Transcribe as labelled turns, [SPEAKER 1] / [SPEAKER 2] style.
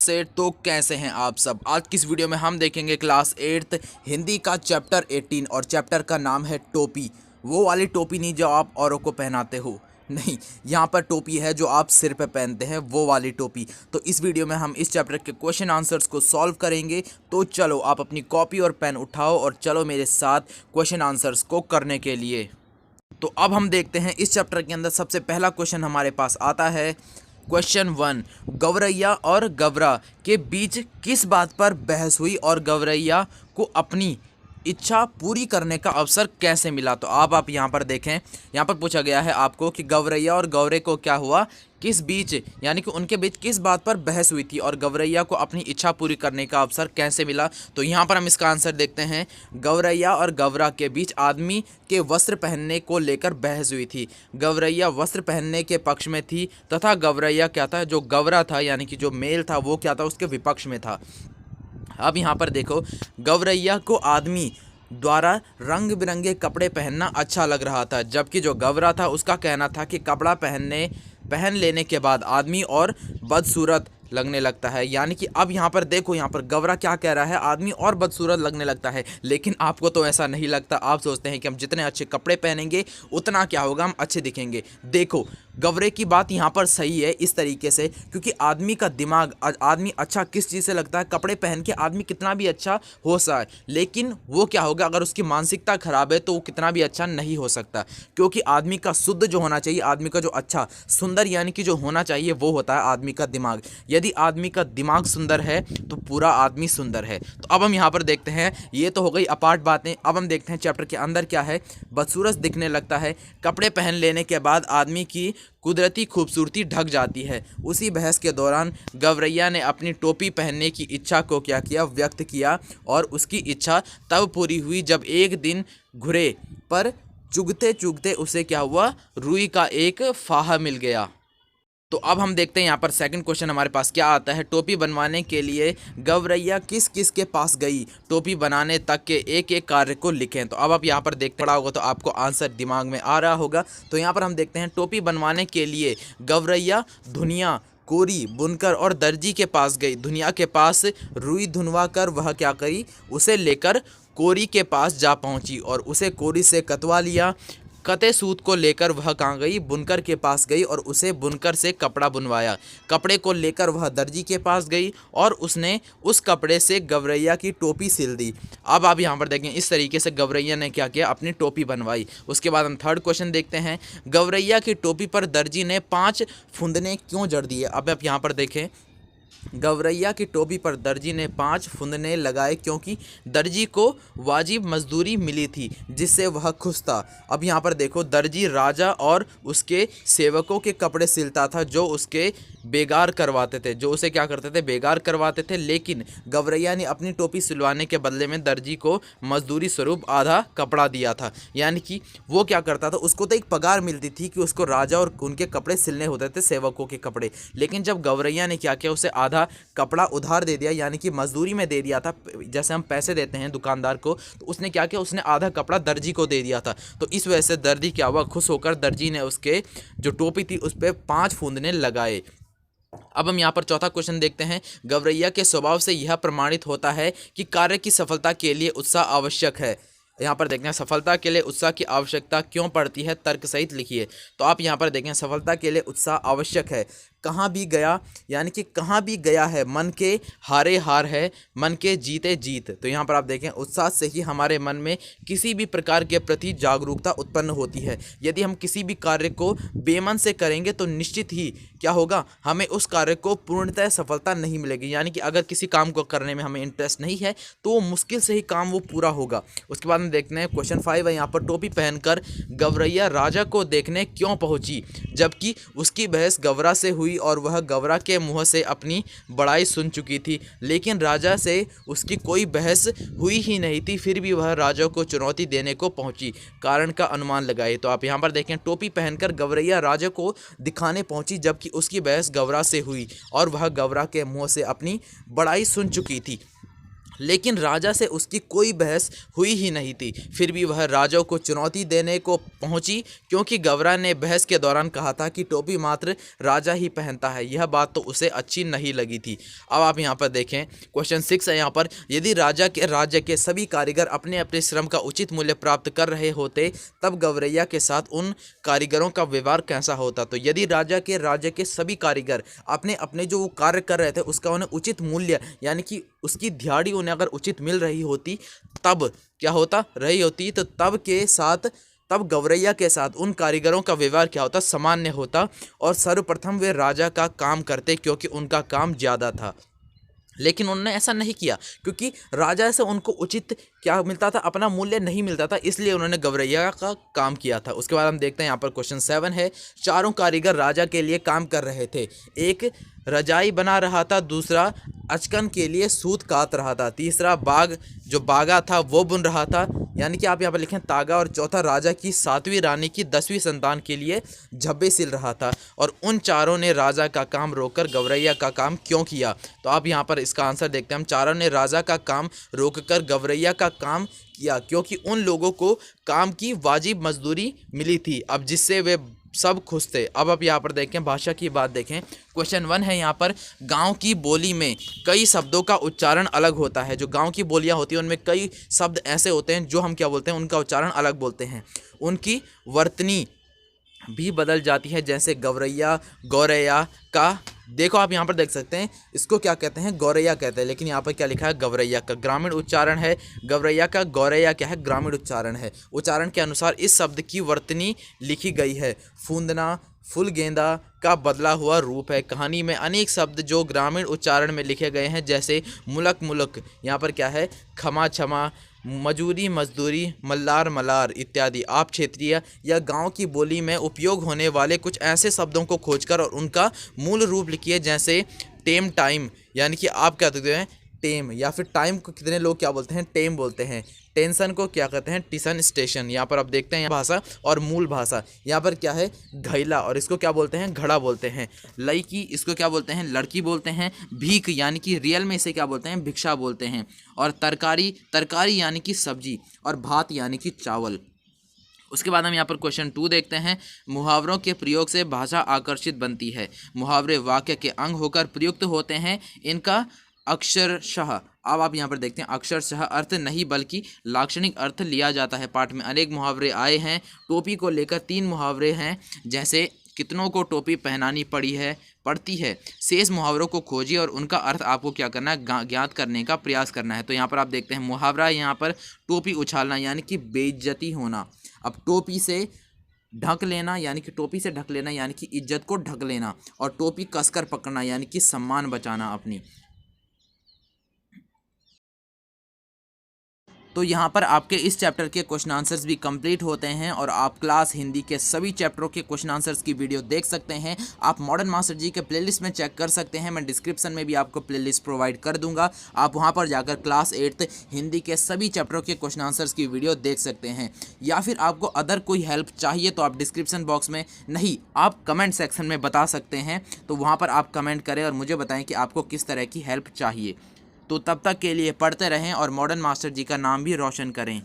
[SPEAKER 1] से तो कैसे हैं आप सब। आज की इस वीडियो में हम देखेंगे क्लास 8th हिंदी का चैप्टर 18 और चैप्टर का नाम है टोपी। वो वाली टोपी नहीं जो आप औरों को पहनाते हो, नहीं, यहाँ पर टोपी है जो आप सिर पे पहनते हैं, वो वाली टोपी। तो इस वीडियो में हम इस चैप्टर के क्वेश्चन आंसर्स को सॉल्व करेंगे। तो चलो आप अपनी कॉपी और पेन उठाओ और चलो मेरे साथ क्वेश्चन आंसर्स को करने के लिए। तो अब हम देखते हैं इस चैप्टर के अंदर सबसे पहला क्वेश्चन हमारे पास आता है। क्वेश्चन 1, गौरैया और गवरा के बीच किस बात पर बहस हुई और गौरैया को अपनी इच्छा पूरी करने का अवसर कैसे मिला। तो आप यहाँ पर देखें, यहाँ पर पूछा गया है आपको कि गौरैया और गौरे को क्या हुआ, किस बीच यानी कि उनके बीच किस बात पर बहस हुई थी और गौरैया को अपनी इच्छा पूरी करने का अवसर कैसे मिला। तो यहाँ पर हम इसका आंसर देखते हैं। गौरैया और गवरा के बीच आदमी के वस्त्र पहनने को लेकर बहस हुई थी। गौरैया वस्त्र पहनने के पक्ष में थी तथा गौरैया क्या था, जो गवरा था यानी कि जो मेल था वो क्या था, उसके विपक्ष में था। अब यहाँ पर देखो, गौरैया को आदमी द्वारा रंग बिरंगे कपड़े पहनना अच्छा लग रहा था, जबकि जो गवरा था उसका कहना था कि कपड़ा पहन लेने के बाद आदमी और बदसूरत लगने लगता है। यानी कि अब यहाँ पर देखो, यहाँ पर गवरा क्या कह रहा है, आदमी और बदसूरत लगने लगता है, लेकिन आपको तो ऐसा नहीं लगता। आप सोचते हैं कि हम जितने अच्छे कपड़े पहनेंगे उतना क्या होगा, हम अच्छे दिखेंगे। देखो, गवरे की बात यहाँ पर सही है इस तरीके से, क्योंकि आदमी का दिमाग, आदमी अच्छा किस चीज़ से लगता है, कपड़े पहन के आदमी कितना भी अच्छा हो सकता है, लेकिन वो क्या होगा, अगर उसकी मानसिकता खराब है तो वो कितना भी अच्छा नहीं हो सकता। क्योंकि आदमी का शुद्ध जो होना चाहिए, आदमी का जो अच्छा सुंदर यानी कि जो होना चाहिए वो होता है आदमी का दिमाग। यदि आदमी का दिमाग सुंदर है तो पूरा आदमी सुंदर है। तो अब हम यहाँ पर देखते हैं, ये तो हो गई अपार्ट बातें। अब हम देखते हैं चैप्टर के अंदर क्या है। बदसूरत दिखने लगता है, कपड़े पहन लेने के बाद आदमी की कुदरती खूबसूरती ढक जाती है। उसी बहस के दौरान गौरैया ने अपनी टोपी पहनने की इच्छा को क्या किया, व्यक्त किया, और उसकी इच्छा तब पूरी हुई जब एक दिन घुरे पर चुगते चुगते उसे क्या हुआ, रुई का एक फाहा मिल गया। तो अब हम देखते हैं यहाँ पर सेकंड क्वेश्चन हमारे पास क्या आता है। टोपी बनवाने के लिए गौरैया किस किस के पास गई, टोपी बनाने तक के एक एक कार्य को लिखें। तो अब आप यहाँ पर देखते पड़ा होगा तो आपको आंसर दिमाग में आ रहा होगा। तो यहाँ पर हम देखते हैं, टोपी बनवाने के लिए गौरैया धुनिया, कोरी, बुनकर और दर्जी के पास गई। धुनिया के पास रुई धुनवा कर वह क्या करी, उसे लेकर कोरी के पास जा पहुंची और उसे कोरी से कतवा लिया। कते सूत को लेकर वह कहाँ गई, बुनकर के पास गई और उसे बुनकर से कपड़ा बुनवाया। कपड़े को लेकर वह दर्जी के पास गई और उसने उस कपड़े से गौरैया की टोपी सिल दी। अब आप यहाँ पर देखें, इस तरीके से गौरैया ने क्या किया, अपनी टोपी बनवाई। उसके बाद हम थर्ड क्वेश्चन देखते हैं। गौरैया की टोपी पर दर्जी ने 5 फुंदने क्यों जड़ दिए। अब आप यहाँ पर देखें, गौरैया की टोपी पर दर्जी ने 5 फुंदने लगाए क्योंकि दर्जी को वाजिब मजदूरी मिली थी जिससे वह खुश था। अब यहाँ पर देखो, दर्जी राजा और उसके सेवकों के कपड़े सिलता था जो उसके बेगार करवाते थे, जो उसे क्या करते थे, बेगार करवाते थे। लेकिन गौरैया ने अपनी टोपी सिलवाने के बदले में दर्जी को मजदूरी स्वरूप आधा कपड़ा दिया था। यानी कि वो क्या करता था, उसको तो एक पगार मिलती थी कि उसको राजा और उनके कपड़े सिलने होते थे, सेवकों के कपड़े। लेकिन जब गौरैया ने क्या किया, उसे आधा कपड़ा उधार दे दिया, यानी कि मजदूरी में दे दिया था। जैसे हम पैसे देते हैं दुकानदार को, तो उसने क्या किया, उसने आधा कपड़ा दर्जी को दे दिया था। तो इस वजह से दर्जी क्या हुआ, खुश होकर दर्जी ने उसके जो टोपी थी उस पर 5 फूंदने लगाए। अब हम यहाँ पर चौथा क्वेश्चन देखते हैं। गौरैया के स्वभाव से यह प्रमाणित होता है कि कार्य की सफलता के लिए उत्साह आवश्यक है। यहाँ पर देखते हैं, सफलता के लिए उत्साह की आवश्यकता क्यों पड़ती है, तर्क सहित लिखिए। तो आप यहाँ पर देखें, सफलता के लिए उत्साह आवश्यक है। कहाँ भी गया यानी कि कहाँ भी गया है, मन के हारे हार है, मन के जीते जीत। तो यहाँ पर आप देखें, उत्साह से ही हमारे मन में किसी भी प्रकार के प्रति जागरूकता उत्पन्न होती है। यदि हम किसी भी कार्य को बेमन से करेंगे तो निश्चित ही क्या होगा, हमें उस कार्य को पूर्णतः सफलता नहीं मिलेगी। यानी कि अगर किसी काम को करने में हमें इंटरेस्ट नहीं है तो वो मुश्किल से ही काम वो पूरा होगा। उसके बाद हम देखते हैं क्वेश्चन 5 है। यहाँ पर टोपी पहनकर गौरैया राजा को देखने क्यों पहुंची, जबकि उसकी बहस गवरा से हुई और वह गवरा के मुंह से अपनी बड़ाई सुन चुकी थी, लेकिन राजा से उसकी कोई बहस हुई ही नहीं थी, फिर भी वह राजा को चुनौती देने को पहुंची। कारण का अनुमान लगाए। तो आप यहाँ पर देखें, टोपी पहनकर गौरैया राजा को दिखाने पहुंची जबकि उसकी बहस गवरा से हुई और वह गवरा के मुंह से अपनी बड़ाई सुन चुकी थी। लेकिन राजा से उसकी कोई बहस हुई ही नहीं थी। फिर भी वह राजा को चुनौती देने को पहुंची, क्योंकि गवरा ने बहस के दौरान कहा था कि टोपी मात्र राजा ही पहनता है। यह बात तो उसे अच्छी नहीं लगी थी। अब आप यहाँ पर देखें, क्वेश्चन 6 है यहाँ पर, यदि राजा के राज्य के सभी कारीगर अपने अपने श्रम का उचित मूल्य प्राप्त कर रहे होते, तब गवरैया के साथ उन कारीगरों का व्यवहार कैसा होता। तो यदि राजा के राज्य के सभी कारीगर अपने अपने जो वो कार्य कर रहे थे उसका उन्हें उचित मूल्य यानी कि उसकी दिहाड़ी उन्हें अगर उचित मिल रही होती, तब क्या होता रही होती, तो तब गवरैया के साथ उन कारीगरों का व्यवहार क्या होता, सामान्य होता, और सर्वप्रथम वे राजा का काम करते, क्योंकि उनका काम ज़्यादा था। लेकिन उन्होंने ऐसा नहीं किया, क्योंकि राजा से उनको उचित क्या मिलता था, अपना मूल्य नहीं मिलता था, इसलिए उन्होंने गवरैया का काम किया था। उसके बाद हम देखते हैं यहाँ पर क्वेश्चन 7 है, चारों कारीगर राजा के लिए काम कर रहे थे। एक रजाई बना रहा था, दूसरा अचकन के लिए सूत काट रहा था, तीसरा बागा था वो बुन रहा था, यानी कि आप यहाँ पर लिखें तागा, और चौथा राजा की 7वीं रानी की 10वीं संतान के लिए झब्बे सिल रहा था। और उन चारों ने राजा का काम रोककर गवरैया का काम क्यों किया। तो आप यहाँ पर इसका आंसर देखते हैं, हम चारों ने राजा का काम रोककर गवरैया का काम किया, क्योंकि उन लोगों को काम की वाजिब मजदूरी मिली थी, अब जिससे वे सब खुश थे। अब आप यहाँ पर देखें, भाषा की बात देखें, क्वेश्चन 1 है यहाँ पर, गांव की बोली में कई शब्दों का उच्चारण अलग होता है। जो गांव की बोलियां होती हैं उनमें कई शब्द ऐसे होते हैं जो हम क्या बोलते हैं, उनका उच्चारण अलग बोलते हैं। उनकी वर्तनी भी बदल जाती है, जैसे गवरैया, गौरैया का। देखो आप यहाँ पर देख सकते हैं, इसको क्या कहते हैं, गौरैया कहते हैं, लेकिन यहाँ पर क्या लिखा है, गवरैया का ग्रामीण उच्चारण है गवरैया का, गौरैया क्या है, ग्रामीण उच्चारण है। उच्चारण के अनुसार इस शब्द की वर्तनी लिखी गई है। फूंदना, फुल गेंदा का बदला हुआ रूप है। कहानी में अनेक शब्द जो ग्रामीण उच्चारण में लिखे गए हैं, जैसे मुलक मुलक, यहाँ पर क्या है, क्षमा क्षमा, मजूरी मजदूरी, मल्लार मलार इत्यादि। आप क्षेत्रीय या गांव की बोली में उपयोग होने वाले कुछ ऐसे शब्दों को खोजकर और उनका मूल रूप लिखिए, जैसे टेम टाइम, यानी कि आप क्या कहते हैं, टेम, या फिर टाइम को कितने लोग क्या बोलते हैं, टेम बोलते हैं। टेंशन को क्या कहते हैं, टिशन स्टेशन। यहाँ पर आप देखते हैं भाषा और मूल भाषा, यहाँ पर क्या है, घैला, और इसको क्या बोलते हैं, घड़ा बोलते हैं। लड़की, इसको क्या बोलते हैं, लड़की बोलते हैं। भीख यानी कि रियल में इसे क्या बोलते हैं, भिक्षा बोलते हैं। और तरकारी, तरकारी यानी कि सब्जी, और भात यानी कि चावल। उसके बाद हम यहाँ पर क्वेश्चन 2 देखते हैं, मुहावरों के प्रयोग से भाषा आकर्षित बनती है। मुहावरे वाक्य के अंग होकर प्रयुक्त होते हैं। इनका अक्षरशः, अब आप यहाँ पर देखते हैं, अक्षरशः अर्थ नहीं बल्कि लाक्षणिक अर्थ लिया जाता है। पाठ में अनेक मुहावरे आए हैं। टोपी को लेकर 3 मुहावरे हैं, जैसे कितनों को टोपी पहनानी पड़ती है। शेष मुहावरों को खोजिए और उनका अर्थ आपको क्या करना है, ज्ञात करने का प्रयास करना है। तो यहाँ पर आप देखते हैं, मुहावरा यहाँ पर टोपी उछालना यानी कि बेइज्जती होना। अब टोपी से ढक लेना यानी कि टोपी से ढक लेना यानी कि इज्जत को ढक लेना, और टोपी कसकर पकड़ना यानी कि सम्मान बचाना अपनी। तो यहाँ पर आपके इस चैप्टर के क्वेश्चन आंसर्स भी कंप्लीट होते हैं, और आप क्लास हिंदी के सभी चैप्टरों के क्वेश्चन आंसर्स की वीडियो देख सकते हैं। आप मॉडर्न मास्टर जी के प्लेलिस्ट में चेक कर सकते हैं, मैं डिस्क्रिप्शन में भी आपको प्लेलिस्ट प्रोवाइड कर दूंगा। आप वहाँ पर जाकर क्लास 8th हिंदी के सभी चैप्टरों के क्वेश्चन आंसर्स की वीडियो देख सकते हैं। या फिर आपको अदर कोई हेल्प चाहिए तो आप डिस्क्रिप्शन बॉक्स में नहीं, आप कमेंट सेक्शन में बता सकते हैं। तो वहाँ पर आप कमेंट करें और मुझे बताएं कि आपको किस तरह की हेल्प चाहिए। तो तब तक के लिए पढ़ते रहें और मॉडर्न मास्टर जी का नाम भी रोशन करें।